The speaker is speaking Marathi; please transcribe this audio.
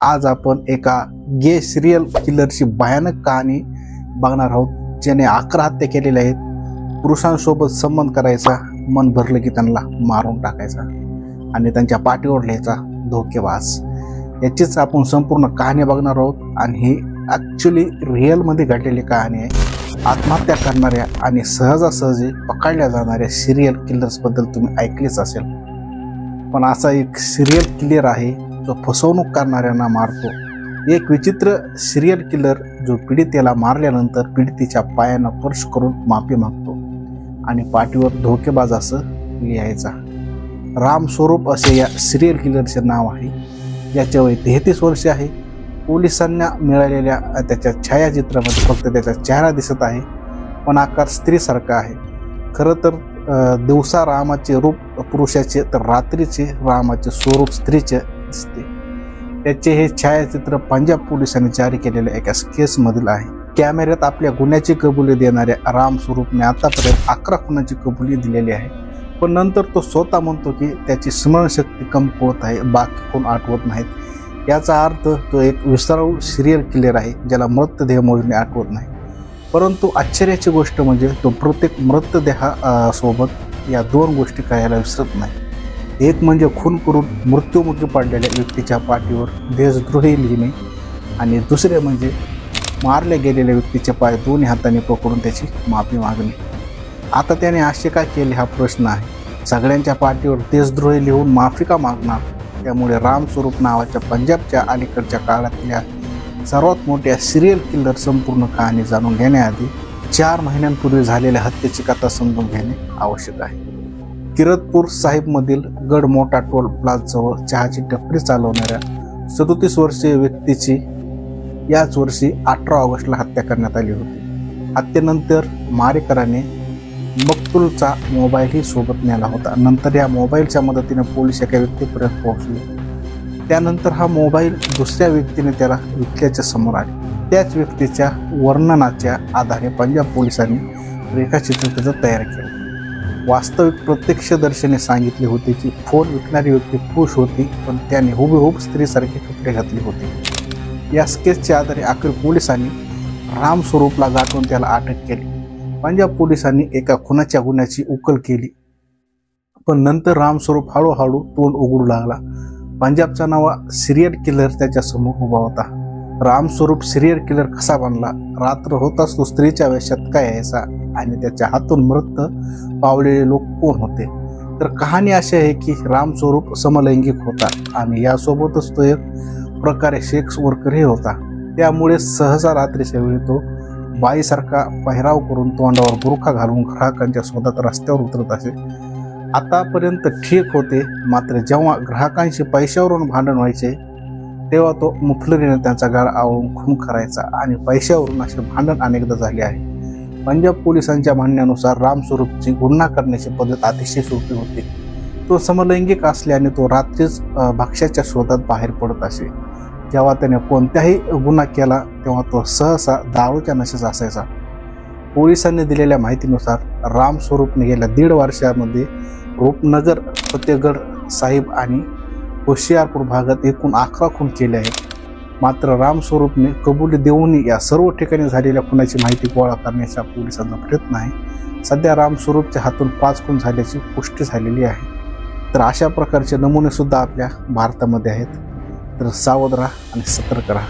आज आपण एका गे सिरियल किलरची भयानक कहाणी बघणार आहोत, ज्याने 11 हत्या केलेल्या आहेत। पुरुषांसोबत संबंध करायचा, मन भरलं की त्यांना मारून टाकायचा आणि त्यांच्या पाठीवर लिहायचा धोकेबाज। याचीच आपण संपूर्ण कहाणी बघणार आहोत आणि ही ॲक्च्युअली रिअलमध्ये घडलेली कहाणी आहे। आत्महत्या करणाऱ्या आणि सहजासहजी पकडल्या जाणाऱ्या सिरियल किलर्सबद्दल तुम्ही ऐकलेच असेल, पण असा एक सिरियल किलर आहे जो फसवणूक करणाऱ्यांना मारतो। एक विचित्र सिरियल किलर जो पीडितेला मारल्यानंतर पीडितेच्या पायांना स्पर्श करून माफी मागतो आणि पाठीवर धोकेबाज असं लिहायचा। राम स्वरूप असे या सिरियल किलरचे नाव आहे। याचे वय 33 वर्षे आहे। पोलिसांना मिळालेल्या त्याच्या छायाचित्रामध्ये फक्त त्याचा चेहरा दिसत आहे, पण आकार स्त्रीसारखा आहे। खरं तर दिवसा रामाचे रूप पुरुषाचे तर रात्रीचे रामाचे स्वरूप स्त्रीचे दिसते। त्याचे हे छायाचित्र पंजाब पोलिसांनी जारी केलेल्या एका केसमधील आहे। कॅमेऱ्यात आपल्या गुन्ह्याची कबुली देणाऱ्या राम स्वरूपने आतापर्यंत 11 खुनाची कबुली दिलेली आहे, पण नंतर तो स्वतः म्हणतो की त्याची स्मरणशक्ती कमकुवत आहे, बाकी कोण आठवत नाहीत। याचा अर्थ तो एक विसराळू सिरियल किलर आहे, ज्याला मृतदेह मोजणे आठवत नाही। परंतु आश्चर्याची गोष्ट म्हणजे तो प्रत्येक मृतदेहासोबत या 2 गोष्टी करायला विसरत नाही। एक म्हणजे खून करून मृत्युमुखी पडलेल्या व्यक्तीच्या पाठीवर देशद्रोही लिहिणे आणि दुसरे म्हणजे मारले गेलेल्या व्यक्तीचे पाय दोन्ही हाताने पकडून त्याची माफी मागणे। आता त्याने असे का केले हा प्रश्न आहे। सगळ्यांच्या पाठीवर देशद्रोही लिहून माफी का मागणार? त्यामुळे राम स्वरूप नावाच्या पंजाबच्या अलीकडच्या काळातल्या सर्वात मोठ्या सिरियल किलर संपूर्ण कहाणी जाणून घेण्याआधी 4 महिन्यांपूर्वी झालेल्या हत्येची कथा समजून घेणे आवश्यक आहे। किरतपूर साहिबमधील गड मोटा टोल प्लाझाजवळ चहाची टपरी चालवणाऱ्या 37 वर्षीय व्यक्तीची याच वर्षी 18 ऑगस्टला हत्या करण्यात आली होती। हत्येनंतर मारेकराने मक्तूलचा मोबाईलही सोबत नेला होता। नंतर या मोबाईलच्या मदतीने पोलीस एका व्यक्तीपर्यंत पोहोचले। त्यानंतर हा मोबाईल दुसऱ्या व्यक्तीने त्याला विकल्याच्या समोर आले। त्याच व्यक्तीच्या वर्णनाच्या आधारे पंजाब पोलिसांनी रेखाचित्र त्याचं तयार केलं। वास्तविक प्रत्यक्षदर्शीने सांगितले होते की फोन विकणारी व्यक्ती पुरुष होती, पण त्याने हुबेहूब स्त्रीसारखे कपडे घातले होते। या स्केचच्या आधारे अखेर पोलिसांनी राम स्वरूपला गाठून त्याला अटक केली। पंजाब पोलिसांनी एका खुनाच्या गुन्ह्याची उकल केली, पण नंतर राम स्वरूप हळूहळू तोंड उघडू लागला। पंजाबचा नवा सिरियल किलर त्याच्या समोर उभा होता। राम स्वरूप सिरियल किलर कसा बनला? रात्र होताच तो स्त्रीच्या वेशात काय यायचा आणि त्याच्या हातून मृत पावलेले लोक कोण होते? तर कहाणी अशी आहे की राम स्वरूप समलैंगिक होता आणि यासोबतच तो एक प्रकारे सेक्स वर्करही होता। त्यामुळे सहसा रात्रीच्या वेळी तो बाईसारखा पहिराव करून तोंडावर बुरखा घालून ग्राहकांच्या शोधात रस्त्यावर उतरत असे। आतापर्यंत ठीक होते, मात्र जेव्हा ग्राहकांशी पैशावरून भांडण व्हायचे तेव्हा तो मुफलरीने त्यांचा गाळ आवळून खून करायचा आणि पैशावरून असे भांडण अनेकदा झाले आहे। पंजाब पोलिसांच्या म्हणण्यानुसार राम स्वरूपची गुन्हा करण्याची पद्धत अतिशय सोपी होती। तो समलैंगिक असल्याने तो रात्रीच भक्ष्याच्या शोधात बाहेर पडत असे। जेव्हा त्याने कोणत्याही गुन्हा केला तेव्हा तो सहसा दारूच्या नशेत असायचा। पोलिसांनी दिलेल्या माहितीनुसार राम स्वरूपने गेल्या 1.5 वर्षामध्ये रूपनगर, फतेहगड साहिब आणि होशियारपूर भागात एकूण 11 खून केले आहेत। मात्र राम स्वरूपने कबुली देऊनही या सर्व ठिकाणी झालेल्या खुनाची माहिती गोळा करण्याचा पोलिसांचा प्रयत्न आहे। सध्या राम स्वरूपच्या हातून 5 खून झाल्याची पुष्टी झालेली आहे। तर अशा प्रकारचे नमुने सुद्धा आपल्या भारतामध्ये आहेत। तर सावध राहा आणि सतर्क राहा।